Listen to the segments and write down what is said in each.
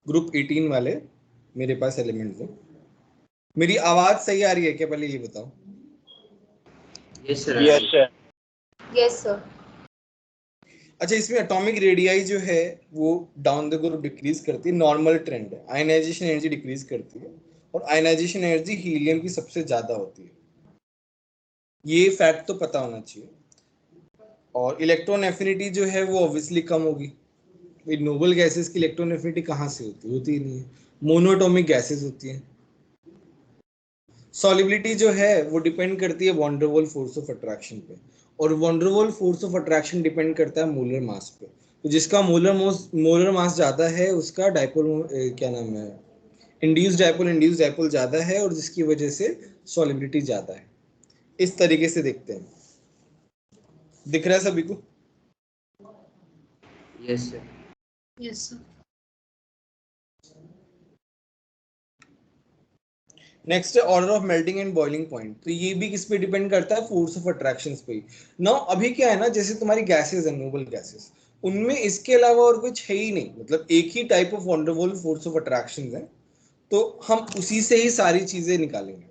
Group 18 वाले मेरे पास elements हैं। मेरी आवाज सही आ रही है क्या, पहले ये बताओ। Yes sir. Yes sir. Yes sir. अच्छा, इसमें एटॉमिक रेडियाई जो है वो डाउन द ग्रुप डिक्रीज करती है, नॉर्मल ट्रेंड है। आयनाइजेशन एनर्जी डिक्रीज करती है और आयनाइजेशन एनर्जी हीलियम की सबसे ज्यादा होती है, ये फैक्ट तो पता होना चाहिए। और इलेक्ट्रॉन एफिनिटी जो है वो ऑब्वियसली कम होगी। नोबल गैसेस की इलेक्ट्रॉन एफिनिटी कहाँ से होती ही नहीं है, मोनोएटॉमिक गैसेस होती हैं। सॉल्युबिलिटी जो है वो डिपेंड करती है वॉन्डरवॉल फोर्स ऑफ अट्रैक्शन पे, और van der Waals force of attraction depend करता है मोलर मास पे। तो जिसका मोलर मास ज्यादा है उसका डाइपोल क्या नाम है, इंड्यूस्ड डाइपोल ज्यादा है, और जिसकी वजह से सॉल्युबिलिटी ज्यादा है। इस तरीके से देखते हैं। दिख रहा है सभी को? Yes sir. Yes sir. Next है order of melting and boiling point. तो ये भी किस पे डिपेंड करता है, फोर्स ऑफ अट्रैक्शन पे। नाउ अभी क्या है ना, जैसे तुम्हारी गैसेस है, नोबल गैसेस, उनमें इसके अलावा और कुछ है ही नहीं, मतलब एक ही type of van der Waals force of attraction है, तो हम उसी से ही सारी चीजें निकालेंगे।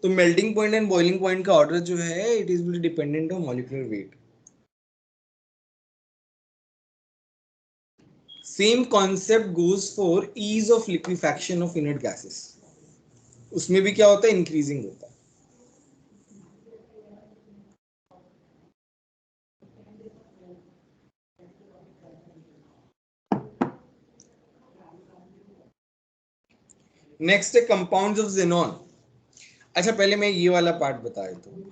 तो melting point and boiling point का ऑर्डर जो है it is dependent on molecular weight. Same concept goes for ease of liquefaction of inert gases. उसमें भी क्या होता है, इंक्रीजिंग होता है। नेक्स्ट है कंपाउंड्स ऑफ ज़ेनॉन। अच्छा, पहले मैं ये वाला पार्ट बता देता हूं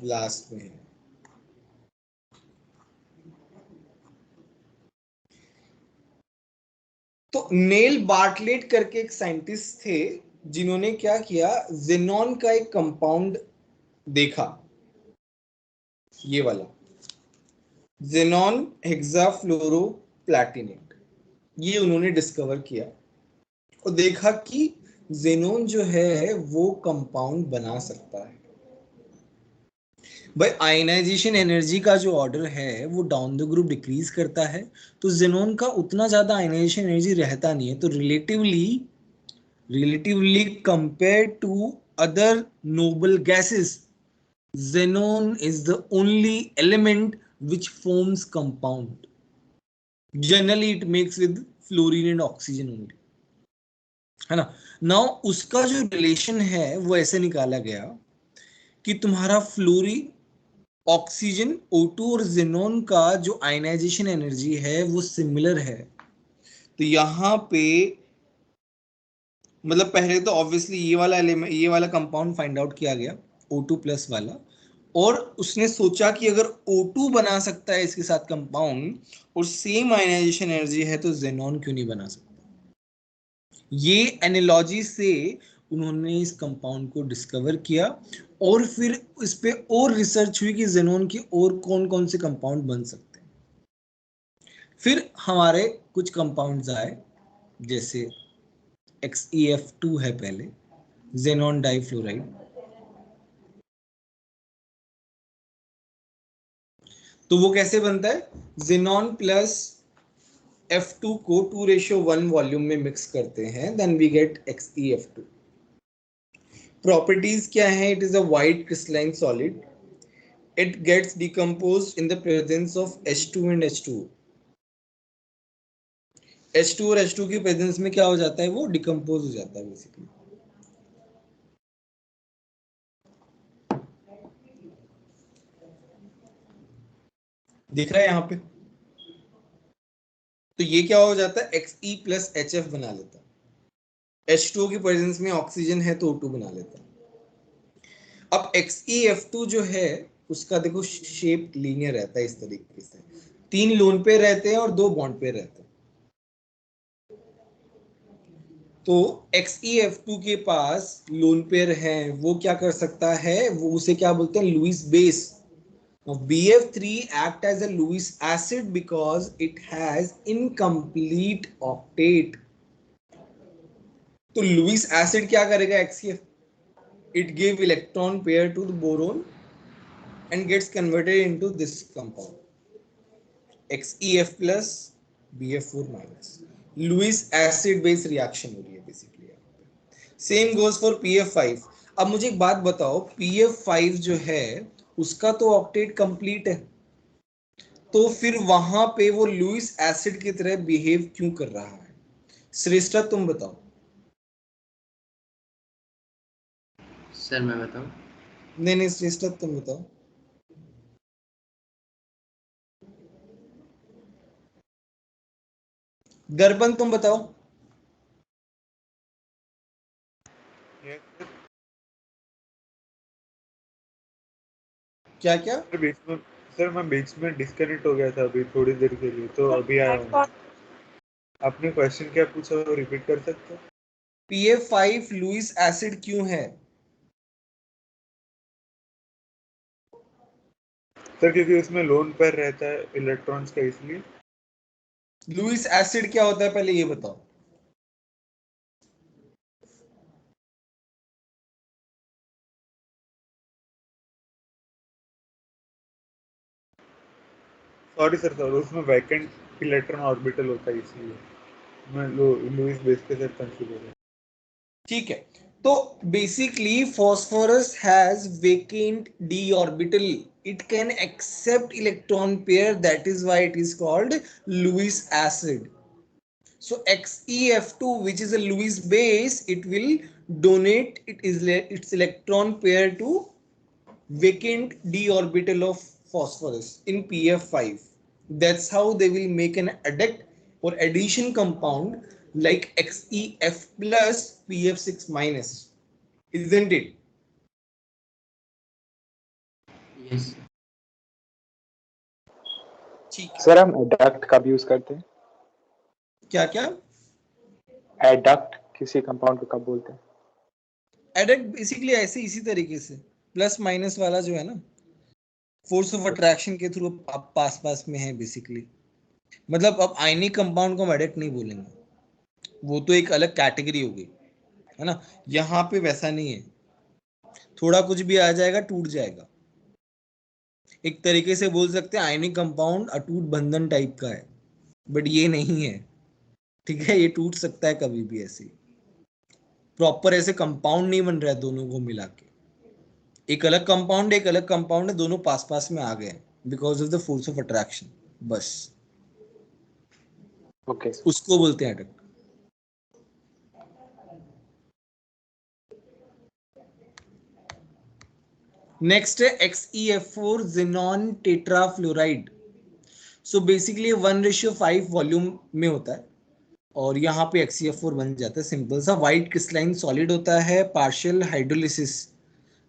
लास्ट में। तो नेल बार्टलेट करके एक साइंटिस्ट थे जिन्होंने क्या किया, ज़ेनॉन का एक कंपाउंड देखा, ये वाला ज़ेनॉन हेक्साफ्लोरोप्लैटिनेट, ये उन्होंने डिस्कवर किया और देखा कि ज़ेनॉन जो है वो कंपाउंड बना सकता है। भाई आयनाइजेशन एनर्जी का जो ऑर्डर है वो डाउन द ग्रुप डिक्रीज करता है, तो ज़ेनॉन का उतना ज्यादा आयनाइजेशन एनर्जी रहता नहीं है, तो relatively compare to other noble gases, xenon is the only element which forms compound. Generally it makes with fluorine and oxygen only, है ना। नाउ उसका जो रिलेशन है वो ऐसे निकाला गया कि तुम्हारा फ्लोरीन, ऑक्सीजन, O2 और जेनॉन का जो आयनाइजेशन एनर्जी है वो सिमिलर है। तो यहाँ पे मतलब पहले तो ऑब्वियसली ये वाला एलिमेंट, ये वाला कंपाउंड फाइंड आउट किया गया, O2 प्लस वाला, और उसने सोचा कि अगर O2 बना सकता है इसके साथ कंपाउंड और सेम आयनाइजेशन एनर्जी है तो जेनॉन क्यों नहीं बना सकता। ये एनालॉजी से उन्होंने इस कंपाउंड को डिस्कवर किया और फिर इस पे और रिसर्च हुई कि जेनॉन के और कौन कौन से कंपाउंड बन सकते हैं। फिर हमारे कुछ कंपाउंड्स आए, जैसे XeF2 है पहले, जेनॉन डाइफ्लोराइड। तो वो कैसे बनता है, जेनॉन प्लस F2 को 2:1 वॉल्यूम में मिक्स करते हैं, then we get XeF2। Properties क्या है, it is a white crystalline solid, it gets decomposed in the presence of H2 and H2। H2 और H2 की प्रेजेंस में क्या हो जाता है, वो डिकम्पोज हो जाता है बेसिकली। दिख रहा है यहाँ पे। तो ये क्या हो जाता है, Xe प्लस HF बना लेता है। H2 की प्रेजेंस में ऑक्सीजन है तो O2 बना लेता है। अब XeF2 जो है उसका देखो शेप लीनियर रहता है इस तरीके से, 3 लोन पेयर रहते हैं और 2 बॉन्ड पेयर रहते हैं। तो XeF2 के पास लोन पेयर है, वो क्या कर सकता है, वो उसे क्या बोलते हैं, Lewis base. BF3 act as a Lewis acid because it has incomplete octet। तो लुईस एसिड क्या करेगा XeF, it give electron pair to the boron and gets converted into this compound XeF plus BF4 minus। Lewis acid base reaction हो रही है basically. Same goes for PF5। अब मुझे एक बात बताओ, PF5 जो है उसका तो ऑक्टेट कंप्लीट है, तो फिर वहां पे वो लुईस एसिड की तरह बिहेव क्यों कर रहा है? श्रेष्ठा तुम बताओ। सर मैं बताऊं? नहीं नहीं श्रेष्ठा तुम बताओ। दर्पण तुम बताओ। क्या क्या? बीच में सर मैं बीच में डिस्कनेक्ट हो गया था अभी थोड़ी देर के लिए, तो अभी आया हूँ। आपने क्वेश्चन क्या पूछा वो रिपीट कर सकते हो? PF5 लुईस एसिड क्यों है? सर क्योंकि उसमें लोन पेयर रहता है इलेक्ट्रॉन्स का, इसलिए। लुईस एसिड क्या होता है पहले ये बताओ। सॉरी सर उसमें वैकेंट इलेक्ट्रॉन ऑर्बिटल होता है, इसलिए मैं लुईस बेस के साथ कंफ्यूज हो गया। ठीक है, तो basically phosphorus has vacant d orbital, it can accept electron pair, that is why it is called Lewis acid. So XeF2, which is a Lewis base, it will donate its electron pair to vacant d orbital of phosphorus in PF5. That's how they will make an adduct or addition compound like XeF plus PF6 minus, isn't it? Yes ठीक है। Sir हम adduct कब use करते हैं? क्या क्या? Adduct किसी compound को कब बोलते हैं? एडक्ट बेसिकली ऐसे इसी तरीके से प्लस माइनस वाला जो है ना, फोर्स ऑफ अट्रैक्शन के थ्रू आप पास पास में है बेसिकली। मतलब अब आयनिक कंपाउंड को हम एडक्ट नहीं बोलेंगे, वो तो एक अलग कैटेगरी हो गई है ना। यहाँ पे वैसा नहीं है, थोड़ा कुछ भी आ जाएगा टूट जाएगा। एक तरीके से बोल सकते हैं आयनिक कंपाउंड अटूट बंधन टाइप का है, बट ये नहीं है। ठीक है, ये टूट सकता है कभी भी, ऐसे प्रॉपर ऐसे कंपाउंड नहीं बन रहा है दोनों को मिला के। एक अलग कंपाउंड एक अलग कंपाउंड है, दोनों पास पास में आ गए because of the force of attraction, बस ओके उसको बोलते हैं एडक्ट। नेक्स्ट है XeF4 xenon tetrafluoride. So basically 1:5 volume में होता है और यहाँ पे XeF4 बन जाता है। सिंपल सा व्हाइट क्रिस्टलाइन सॉलिड होता है, पार्शियल हाइड्रोलिसिस।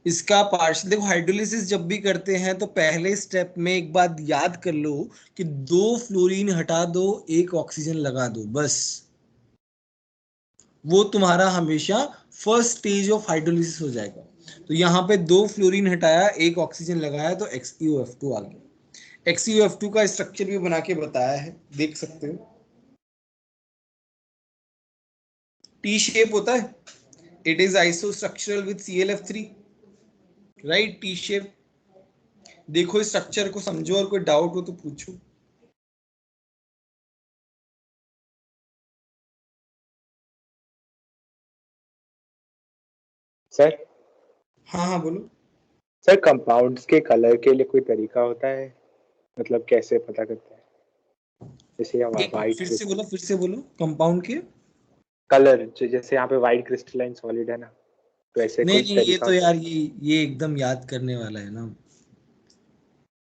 इसका पार्शियल देखो, हाइड्रोलिसिस जब भी करते हैं तो पहले स्टेप में एक बात याद कर लो कि 2 फ्लोरीन हटा दो, 1 ऑक्सीजन लगा दो, बस। वो तुम्हारा हमेशा फर्स्ट स्टेज ऑफ हाइड्रोलिसिस हो जाएगा। तो यहाँ पे 2 फ्लोरीन हटाया, 1 ऑक्सीजन लगाया, तो XeOF2 आ गया। XeOF2 का स्ट्रक्चर भी बना के बताया है, देख सकते हो। टी शेप होता है, it is isostructural with ClF3, right? T shape. देखो इस स्ट्रक्चर को समझो और कोई डाउट हो तो पूछो। सर। हाँ हाँ बोलो। सर कंपाउंड्स के कलर के लिए कोई तरीका होता है, मतलब कैसे पता करते हैं? जैसे वाइट फिर से बोलो कंपाउंड के कलर, जैसे यहाँ पे वाइट क्रिस्टलाइन सॉलिड है ना, तो ऐसे नहीं कोई नहीं, ये तरीका तो होता यार है? ये एकदम याद करने वाला है ना,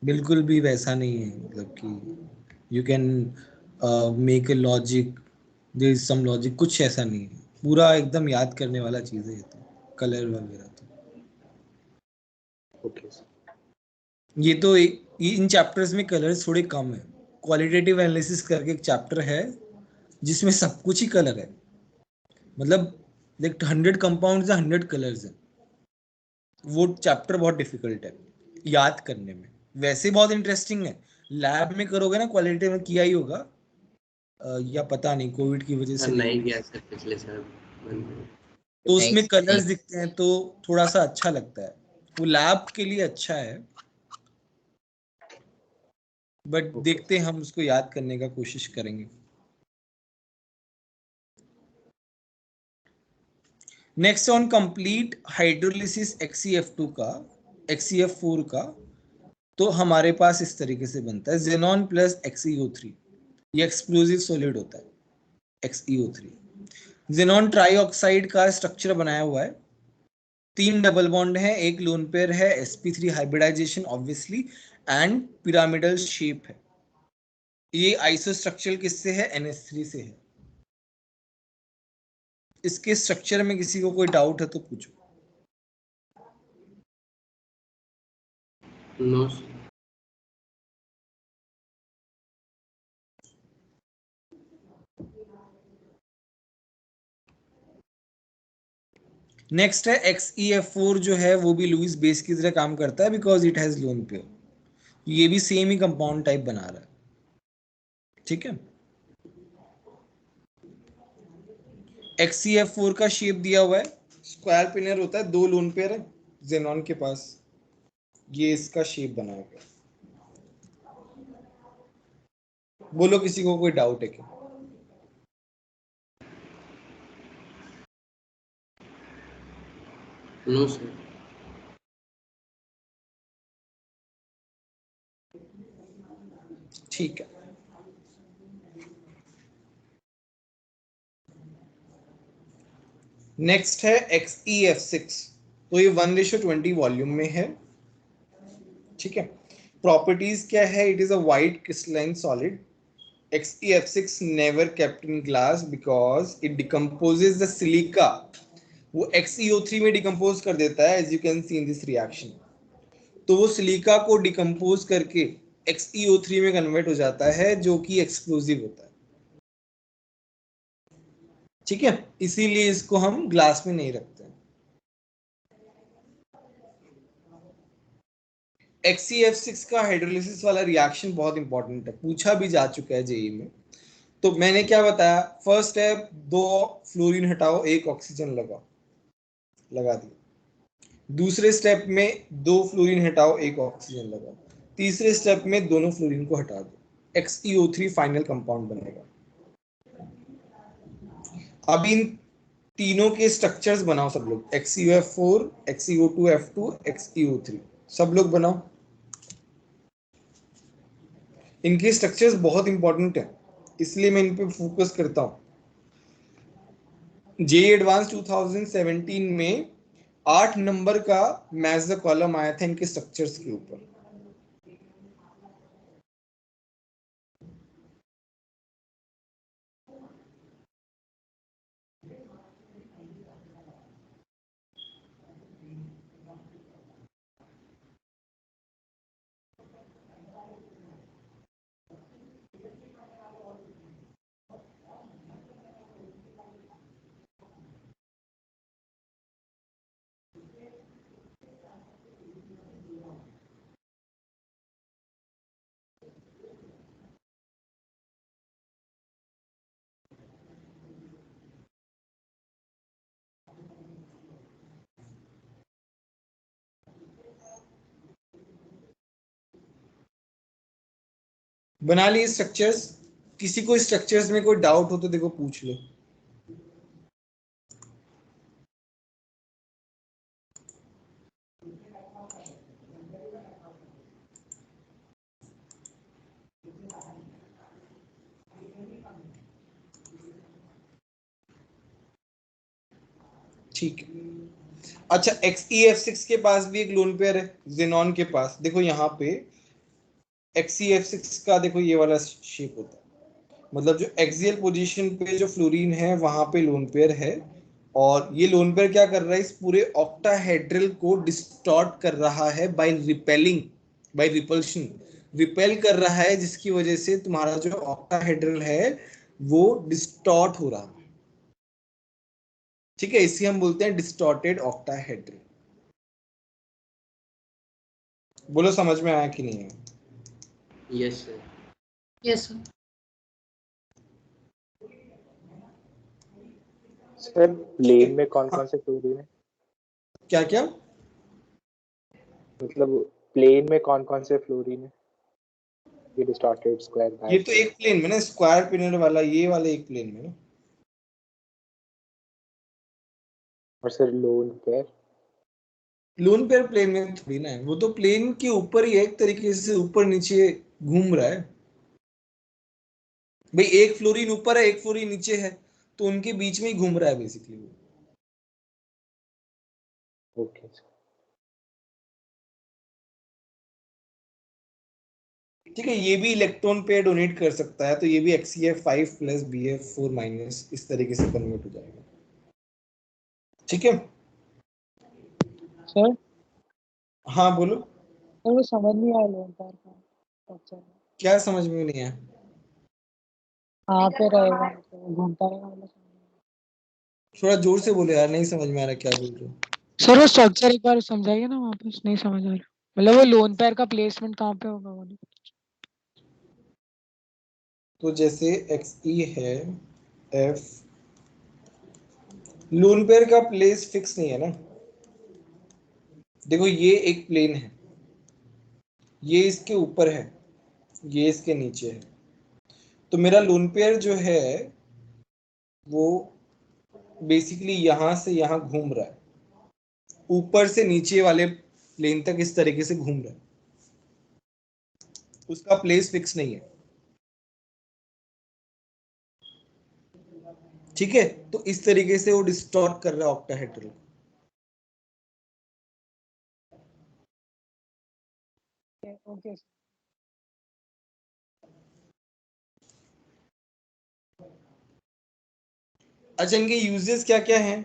बिल्कुल भी वैसा नहीं है। मतलब कि you can make a logic, there is some logic, कुछ ऐसा नहीं है। पूरा एकदम याद करने वाला चीज है ये तो, कलर वगैरह तो। Okay sir. ये इन चैप्टर्स में कलर्स थोड़े कम है। क्वालिटेटिव एनालिसिस करके एक चैप्टर है जिसमें सब कुछ ही कलर है। मतलब देख 100 कंपाउंड्स है, 100 कलर्स है। वो चैप्टर बहुत डिफिकल्ट है याद करने में, वैसे बहुत इंटरेस्टिंग है। लैब में करोगे ना, क्वालिटेटिव में किया ही होगा, या पता नहीं कोविड की वजह सर, से नहीं नहीं। गया सर पिछले साल बंद। तो उसमें कलर्स दिखते हैं तो थोड़ा सा अच्छा लगता है, वो लैब के लिए अच्छा है। बट ओके देखते हैं, हम उसको याद करने का कोशिश करेंगे। Next on complete hydrolysis XeF2 का XeF4 का, तो हमारे पास इस तरीके से बनता है जेनॉन प्लस XeO3, ये एक्सप्लोजिव सॉलिड होता है XeO3। जेनॉन ट्राईऑक्साइड का स्ट्रक्चर बनाया हुआ है, 3 डबल बॉन्ड है, एक लोन पेयर है, sp3 hybridisation obviously, and pyramidal shape है। ये आइसोस्ट्रक्चरल किससे है? NH3 से है। इसके स्ट्रक्चर में किसी को कोई डाउट है तो पूछो। No sir. नेक्स्ट है XeF4 जो है वो भी लुईस बेस की तरह काम करता है because it has lone pair, ये भी सेम ही कंपाउंड टाइप बना रहा है, ठीक है। XeF4 का शेप दिया हुआ है, स्क्वायर पिनर होता है, 2 लोन पेयर है जेनॉन के पास, ये इसका शेप बनाया गया। बोलो किसी को कोई डाउट है क्या? No sir. ठीक है। नेक्स्ट है XeF6, तो ये 1:20 वॉल्यूम में है, ठीक है। प्रॉपर्टीज क्या है? It is a white crystalline solid. XeF6 never kept in glass because it decomposes the silica, वो XeO3 में डिकम्पोज कर देता है, as you can see in this reaction. तो वो सिलिका को डिकम्पोज करके XeO3 में कन्वर्ट हो जाता है, जो कि एक्सप्लोजिव होता है, ठीक है। इसीलिए इसको हम ग्लास में नहीं रखते। XeF6 का हाइड्रोलिसिस वाला रिएक्शन बहुत इंपॉर्टेंट है, पूछा भी जा चुका है जेई में। तो मैंने क्या बताया? फर्स्ट स्टेप 2 फ्लोरीन हटाओ, 1 ऑक्सीजन लगा दिया। दूसरे स्टेप में 2 फ्लोरीन हटाओ, 1 ऑक्सीजन लगाओ। तीसरे स्टेप में दोनों फ्लोरीन को हटा दो, XeO3 फाइनल कंपाउंड बनेगा। अब इन तीनों के स्ट्रक्चर्स बनाओ सब लोग, XeF4, XeO2F2, XeO3, सब लोग बनाओ। इनके स्ट्रक्चर्स बहुत इंपॉर्टेंट है, इसलिए मैं इन पे फोकस करता हूं। जेईई एडवांस 2017 में 8 नंबर का मैच द कॉलम आया था इनके स्ट्रक्चर्स के ऊपर। बना लिए स्ट्रक्चर्स। किसी को स्ट्रक्चर्स में कोई डाउट हो तो देखो पूछ लो। ठीक है। अच्छा, XeF6 के पास भी एक लोन पेयर है जेनॉन के पास, देखो यहाँ पे XeF6 का देखो ये वाला शेप होता है, मतलब जो एक्सियल पोजीशन पे जो फ्लोरीन है वहां पे लोन पेयर है, और ये लोन पेयर क्या कर रहा है? इस पूरे ऑक्टाहेड्रल को डिस्टॉर्ट कर रहा है by repelling, by repulsion, repel कर रहा है, जिसकी वजह से तुम्हारा जो ऑक्टाहेड्रल है वो डिस्टॉर्ट हो रहा है, ठीक है। इसे हम बोलते हैं डिस्टॉर्टेड ऑक्टाहेड्रल। बोलो समझ में आया कि नहीं है? Yes sir. Yes sir. Sir plane में कौन कौन से फ्लोरीन है? क्या क्या? मतलब प्लेन में कौन कौन से फ्लोरीन है? ये डिस्टॉर्टेड स्क्वायर ये तो एक प्लेन में ना, स्क्वायर पिनर वाला, ये वाला एक प्लेन में ना। और sir lone pair? Lone pair plane में थोड़ी ना है, वो तो प्लेन के ऊपर ही है, एक तरीके से ऊपर नीचे घूम रहा है भाई। एक फ्लोरीन ऊपर है, एक फ्लोरीन नीचे है, तो उनके बीच में ही घूम रहा है बेसिकली वो। Okay sir. ठीक है, ये भी इलेक्ट्रॉन पेयर डोनेट कर सकता है, तो ये भी XeF5 प्लस BF4 माइनस इस तरीके से कन्वर्ट हो जाएगा। ठीक है सर हाँ बोलो। सर वो समझ नहीं आया लोन पेयर का स्ट्रक्चर। क्या समझ में नहीं आया? कहाँ पे रहेगा, मतलब घूमता रहेगा मतलब? थोड़ा जोर से बोलो यार, नहीं समझ में आ रहा क्या बोल रहे हो। सर वो स्ट्रक्चर एक बार समझाइए ना, वापस नहीं समझ आ रहा। मतलब वो लोन पेयर का प्लेसमेंट कहाँ पे होगा वो नहीं। तो जैसे Xe है F, लोन पेयर का प्लेस फिक्स नहीं है ना। देखो ये एक प्लेन है, ये इसके ऊपर है, ये इसके नीचे है, तो मेरा लोन पेयर जो है वो बेसिकली यहां से यहां घूम रहा है, ऊपर से नीचे वाले प्लेन तक इस तरीके से घूम रहा है, उसका प्लेस फिक्स नहीं है। ठीक है, तो इस तरीके से वो डिस्टॉर्ट कर रहा है ऑक्टाहेड्रल को। ओके। अच्छा, इनके यूजेस क्या क्या हैं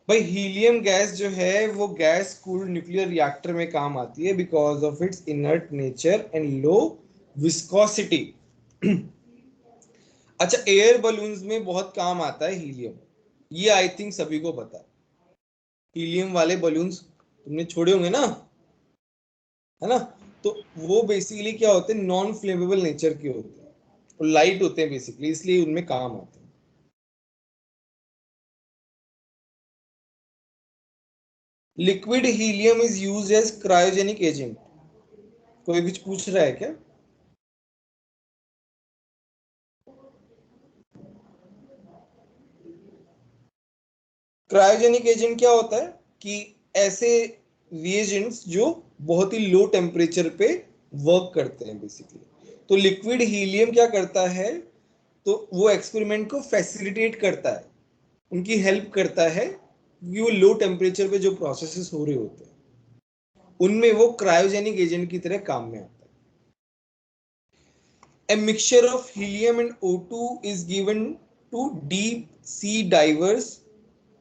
भाई? हीलियम गैस जो है वो गैस कूल्ड न्यूक्लियर रिएक्टर में काम आती है because of its inert nature and low viscosity. अच्छा, एयर बलून्स में बहुत काम आता है हीलियम, ये आई थिंक सभी को पता है। हीलियम वाले बलून्स तुमने छोड़े होंगे ना, है ना? तो वो बेसिकली क्या होते हैं, नॉन फ्लेमेबल नेचर के होते हैं और लाइट होते हैं बेसिकली, इसलिए उनमें काम आते हैं। Liquid helium is used as cryogenic agent. कोई कुछ पूछ रहा है क्या? क्रायोजेनिक एजेंट क्या होता है कि ऐसे रिएजेंट्स जो बहुत ही लो टेम्परेचर पे वर्क करते हैं बेसिकली। तो लिक्विड हीलियम क्या करता है, तो वो एक्सपेरिमेंट को फैसिलिटेट करता है, उनकी हेल्प करता है, कि वो लो टेम्परेचर पे जो प्रोसेसेस हो रहे होते हैं उनमें वो क्रायोजेनिक एजेंट की तरह काम में आता है। A mixture of helium and O2 is given to deep sea divers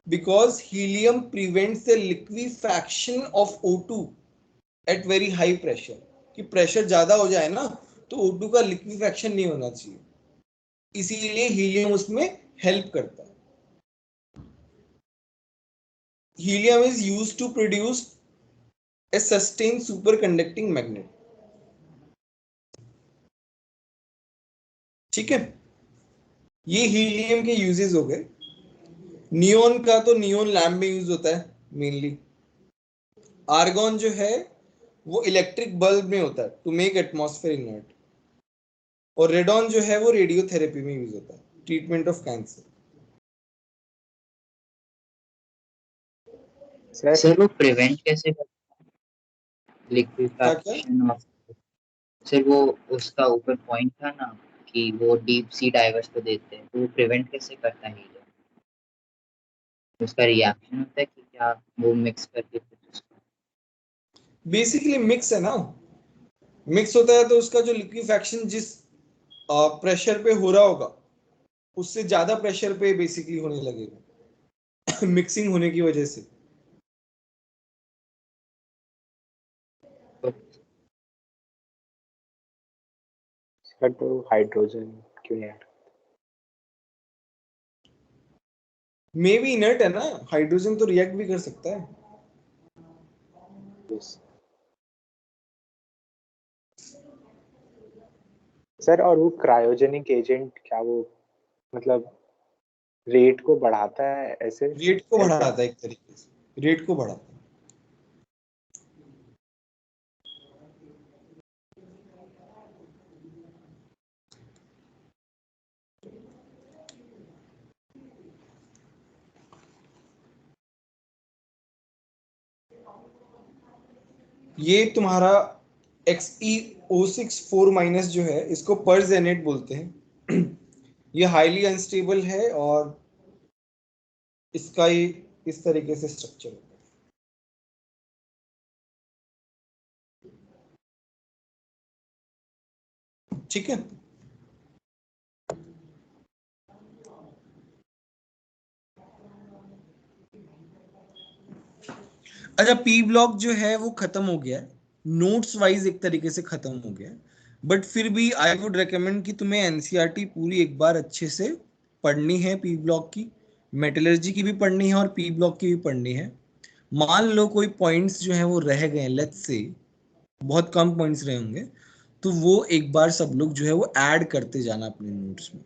because helium prevents the liquefaction of O2 at very high pressure। कि प्रेशर ज्यादा हो जाए ना तो O2 का लिक्विफैक्शन नहीं होना चाहिए, इसीलिए हीलियम उसमें हेल्प करता है। Helium is used to produce a sustain super conducting magnet. ठीक है, ये हीलियम के यूजेस हो गए। नियोन का तो नियोन लैम्प में यूज होता है मेनली। आर्गन जो है वो इलेक्ट्रिक बल्ब में होता है टू मेक एटमॉस्फेयर इनर्ट। और रेडॉन जो है वो रेडियोथेरेपी में यूज होता है, treatment of cancer. Sir sir वो प्रिवेंट कैसे करता है क्या क्या? Liquefaction of? सर वो उसका ऊपर पॉइंट था ना कि वो डीप सी डाइवर्स को देते हैं, तो वो प्रिवेंट कैसे करता है हीलियम? उसका रिएक्शन होता है कि क्या वो मिक्स करके कुछ उसको? बेसिकली मिक्स है ना, मिक्स होता है तो उसका जो लिक्विफैक्शन जिस प्रेशर पे हो रहा होगा उससे ज्यादा प्रेशर पे बेसिकली होने लगेगा मिक्सिंग होने की वजह से। सर तो हाइड्रोजन क्यों नहीं ऐड? मे भी इनर्ट है ना, हाइड्रोजन तो रिएक्ट भी कर सकता है। Yes। सर और वो क्रायोजेनिक एजेंट क्या वो मतलब रेट को बढ़ाता है ऐसे रेट को है क्या? बढ़ाता है, एक तरीके से रेट को बढ़ाता है। ये तुम्हारा XeO6 माइनस जो है इसको परजेनेट बोलते हैं। ये हाईली अनस्टेबल है और इसका ये इस तरीके से स्ट्रक्चर होता है। ठीक है, अच्छा पी ब्लॉक जो है वो खत्म हो गया है, नोट्स वाइज एक तरीके से खत्म हो गया है, बट फिर भी आई वुड रिकमेंड कि तुम्हें एनसीईआरटी पूरी एक बार अच्छे से पढ़नी है, पी ब्लॉक की, मेटलर्जी की भी पढ़नी है और पी ब्लॉक की भी पढ़नी है। मान लो कोई पॉइंट्स जो है वो रह गए, लेट्स से बहुत कम पॉइंट्स रहे होंगे, तो वो एक बार सब लोग जो है वो ऐड करते जाना अपने नोट्स में,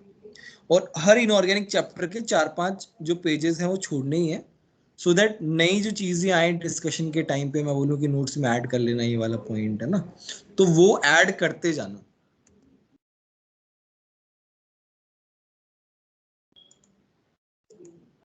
और हर इनऑर्गेनिक चैप्टर के 4-5 जो पेजेस हैं वो छोड़ने ही है, सो दैट नई जो चीजें आए डिस्कशन के टाइम पे मैं बोलूँ कि नोट्स में ऐड कर लेना, ये वाला पॉइंट है ना, तो वो ऐड करते जाना।